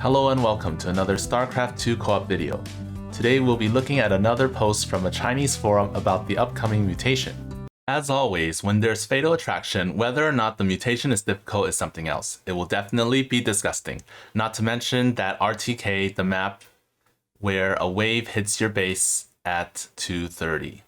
Hello and welcome to another StarCraft 2 co-op video. Today we'll be looking at another post from a Chinese forum about the upcoming mutation. As always, when there's Fatal Attraction, whether or not the mutation is difficult is something else. It will definitely be disgusting. Not to mention that RTK, the map where a wave hits your base at 230.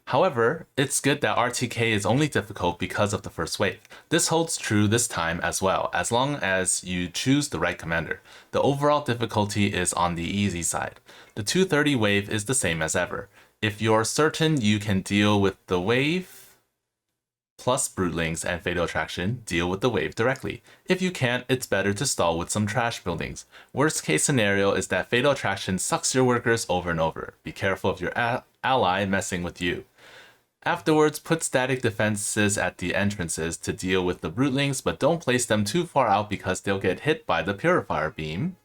However, it's good that RTK is only difficult because of the first wave. This holds true this time as well, as long as you choose the right commander. The overall difficulty is on the easy side. The 230 wave is the same as ever. If you're certain you can deal with the wave, plus Broodlings and Fatal Attraction, deal with the wave directly. If you can't, it's better to stall with some trash buildings. Worst case scenario is that Fatal Attraction sucks your workers over and over. Be careful of your ally messing with you. Afterwards, put static defenses at the entrances to deal with the Broodlings, but don't place them too far out because they'll get hit by the Purifier Beam.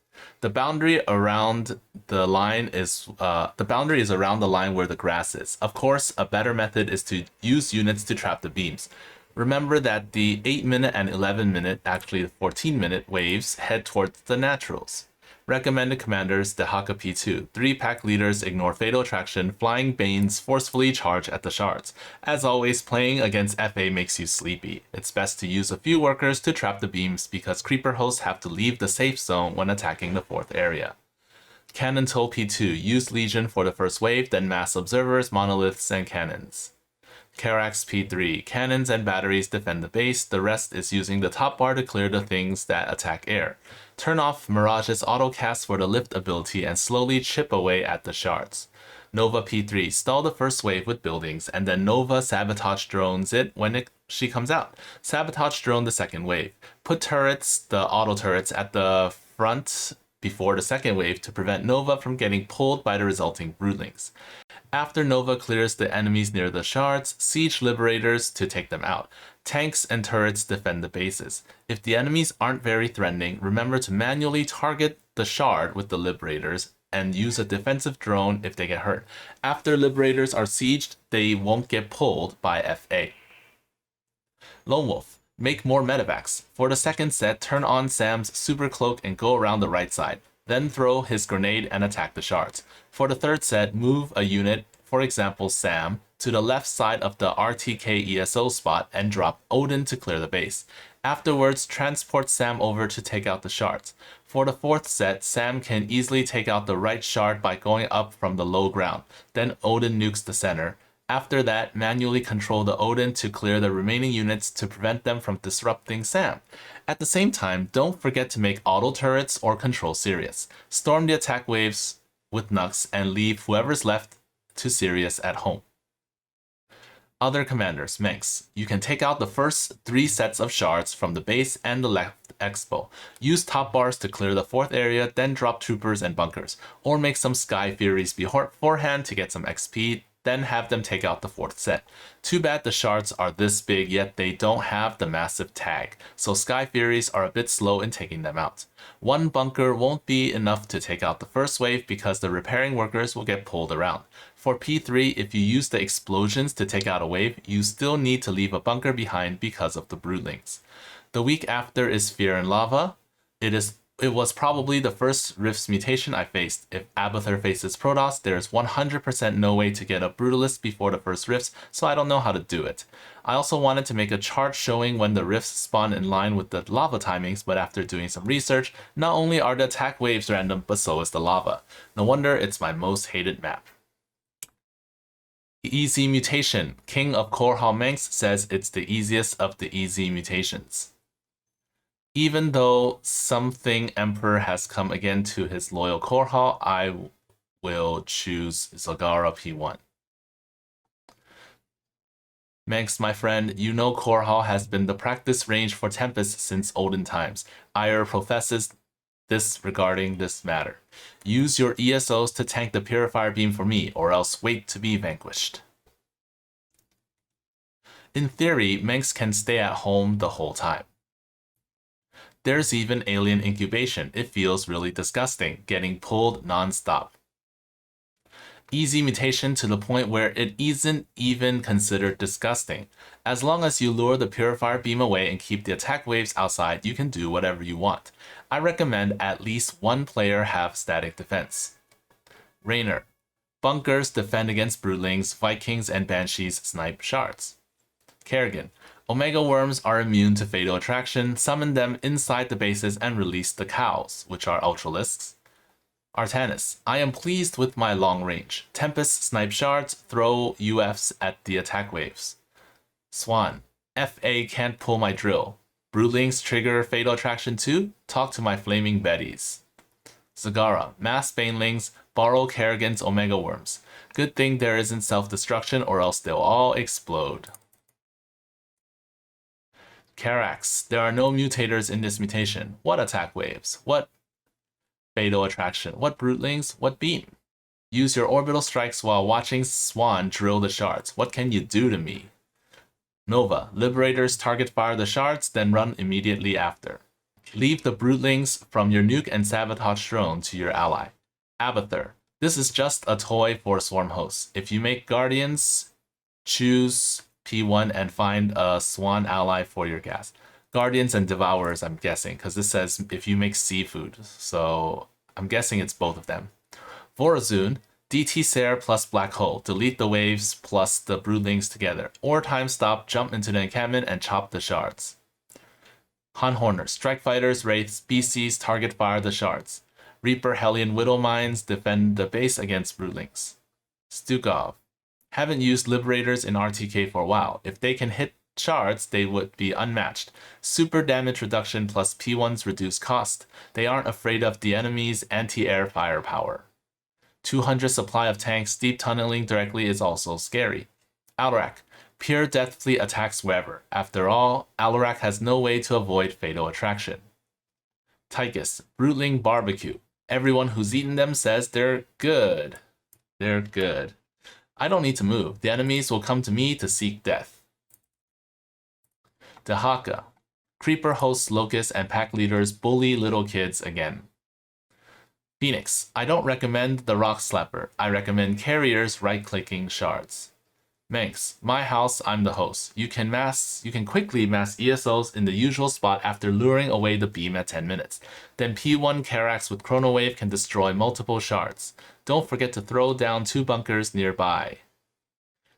The boundary around the line is around the line where the grass is. Of course, a better method is to use units to trap the beams. Remember that the 8-minute and 11-minute, actually the 14-minute waves head towards the naturals. Recommended commanders, Dehaka P2. 3-pack leaders ignore Fatal Attraction, Flying Banes forcefully charge at the shards. As always, playing against FA makes you sleepy. It's best to use a few workers to trap the beams because creeper hosts have to leave the safe zone when attacking the 4th area. Cannon Toll P2. Use Legion for the first wave, then mass observers, monoliths, and cannons. Karax P3. Cannons and batteries defend the base, the rest is using the top bar to clear the things that attack air. Turn off Mirage's autocast for the lift ability and slowly chip away at the shards. Nova P3. Stall the first wave with buildings, and then Nova sabotage drones it when she comes out. Sabotage drone the second wave. Put turrets, the auto turrets, at the front before the second wave to prevent Nova from getting pulled by the resulting Broodlings. After Nova clears the enemies near the shards, siege Liberators to take them out. Tanks and turrets defend the bases. If the enemies aren't very threatening, remember to manually target the shard with the Liberators and use a defensive drone if they get hurt. After Liberators are sieged, they won't get pulled by FA. Lone Wolf. Make more medevacs. For the second set, turn on Sam's Super Cloak and go around the right side. Then throw his grenade and attack the shards. For the third set, move a unit, for example Sam, to the left side of the RTK ESO spot and drop Odin to clear the base. Afterwards, transport Sam over to take out the shards. For the fourth set, Sam can easily take out the right shard by going up from the low ground. Then Odin nukes the center. After that, manually control the Odin to clear the remaining units to prevent them from disrupting Sam. At the same time, don't forget to make auto turrets or control Sirius. Storm the attack waves with Nux and leave whoever's left to Sirius at home. Other commanders, Mengsk. You can take out the first 3 sets of shards from the base and the left expo. Use top bars to clear the 4th area, then drop troopers and bunkers. Or make some Sky Furies beforehand to get some XP, then have them take out the 4th set. Too bad the shards are this big, yet they don't have the massive tag, so Sky Furies are a bit slow in taking them out. 1 bunker won't be enough to take out the first wave because the repairing workers will get pulled around. For P3, if you use the explosions to take out a wave, you still need to leave a bunker behind because of the Broodlings. The week after is Fear and Lava. It was probably the first Rifts mutation I faced. If Abathur faces Protoss, there's 100% no way to get a Brutalist before the first Rifts, so I don't know how to do it. I also wanted to make a chart showing when the Rifts spawn in line with the lava timings, but after doing some research, not only are the attack waves random, but so is the lava. No wonder it's my most hated map. Easy mutation. King of Korhal Mengsk says it's the easiest of the easy mutations. Even though something Emperor has come again to his loyal Korhal, I will choose Zagara P1. Mengsk, my friend, you know Korhal has been the practice range for Tempest since olden times. Ire professes this regarding this matter. Use your ESOs to tank the Purifier Beam for me, or else wait to be vanquished. In theory, Mengsk can stay at home the whole time. There's even alien incubation. It feels really disgusting, getting pulled non-stop. Easy mutation to the point where it isn't even considered disgusting. As long as you lure the Purifier Beam away and keep the attack waves outside, you can do whatever you want. I recommend at least one player have static defense. Rainer. Bunkers defend against Broodlings, Vikings, and Banshees snipe shards. Kerrigan. Omega Worms are immune to Fatal Attraction, summon them inside the bases and release the cows, which are Ultralisks. Artanis. I am pleased with my long range. Tempest snipe shards, throw UFs at the attack waves. Swan. FA can't pull my drill. Broodlings trigger Fatal Attraction too? Talk to my flaming Betties. Zagara. Mass Banelings, borrow Kerrigan's Omega Worms. Good thing there isn't self-destruction or else they'll all explode. Carax. There are no mutators in this mutation. What attack waves? What Fatal Attraction? What Broodlings? What Beam? Use your orbital strikes while watching Swan drill the shards. What can you do to me? Nova. Liberators target fire the shards, then run immediately after. Leave the Broodlings from your nuke and sabotage drone to your ally. Abathur. This is just a toy for swarm hosts. If you make Guardians, choose P1 and find a Swan ally for your gas. Guardians and Devourers, I'm guessing, because this says if you make seafood, so I'm guessing it's both of them. Vorazun, DT Sair plus Black Hole, delete the waves plus the Broodlings together, or time stop, jump into the encampment and chop the shards. Han Horner, Strike Fighters, Wraiths, BCs, target fire the shards. Reaper, Hellion, Widow Mines, defend the base against Broodlings. Stukov, haven't used Liberators in RTK for a while. If they can hit shards, they would be unmatched. Super damage reduction plus P1's reduced cost. They aren't afraid of the enemy's anti-air firepower. 200 supply of tanks, deep tunneling directly is also scary. Alarak. Pure Death Fleet attacks wherever. After all, Alarak has no way to avoid Fatal Attraction. Tychus. Broodling Barbecue. Everyone who's eaten them says they're good. They're good. I don't need to move. The enemies will come to me to seek death. Dehaka. Creeper hosts locusts and pack leaders bully little kids again. Phoenix. I don't recommend the Rock Slapper. I recommend carriers right-clicking shards. Manx. My house, I'm the host. You can quickly mass ESOs in the usual spot after luring away the beam at 10 minutes. Then P1 Carax with Chrono Wave can destroy multiple shards. Don't forget to throw down 2 bunkers nearby.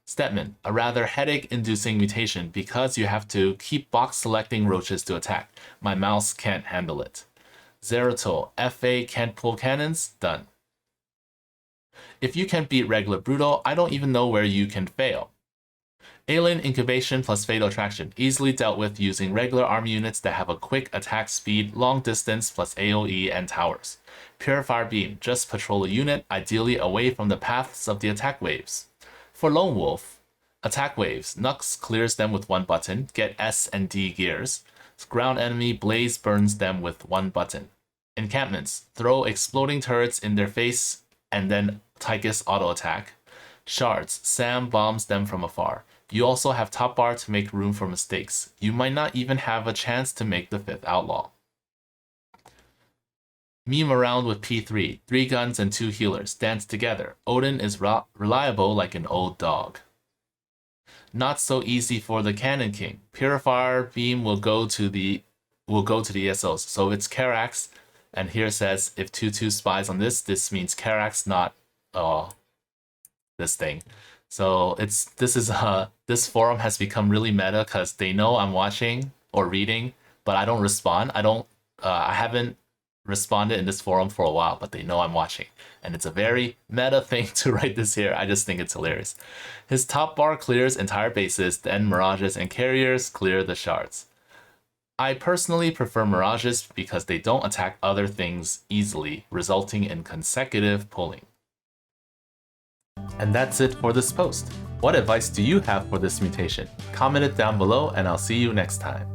Stetman, a rather headache-inducing mutation because you have to keep box-selecting roaches to attack. My mouse can't handle it. Zeratol, FA can't pull cannons? Done. If you can beat regular Brutal, I don't even know where you can fail. Alien Incubation plus Fatal Attraction, easily dealt with using regular army units that have a quick attack speed, long distance plus AoE and towers. Purifier Beam, just patrol a unit, ideally away from the paths of the attack waves. For Lone Wolf, attack waves, Nux clears them with 1 button, get S and D gears. Ground enemy, Blaze burns them with 1 button. Encampments, throw exploding turrets in their face and then Tychus auto attack. Shards, Sam bombs them from afar. You also have top bar to make room for mistakes. You might not even have a chance to make the 5th outlaw. Meme around with P3, 3 guns and 2 healers, dance together. Odin is reliable like an old dog. Not so easy for the Cannon King. Purifier Beam will go to the ESOs. So it's Carax, and here says if 2/2 spies on this means Carax, not this thing. So this forum has become really meta because they know I'm watching or reading, but I don't respond. I haven't responded in this forum for a while, but they know I'm watching. And it's a very meta thing to write this here. I just think it's hilarious. His top bar clears entire bases, then Mirages and Carriers clear the shards. I personally prefer Mirages because they don't attack other things easily, resulting in consecutive pulling. And that's it for this post. What advice do you have for this mutation? Comment it down below and I'll see you next time.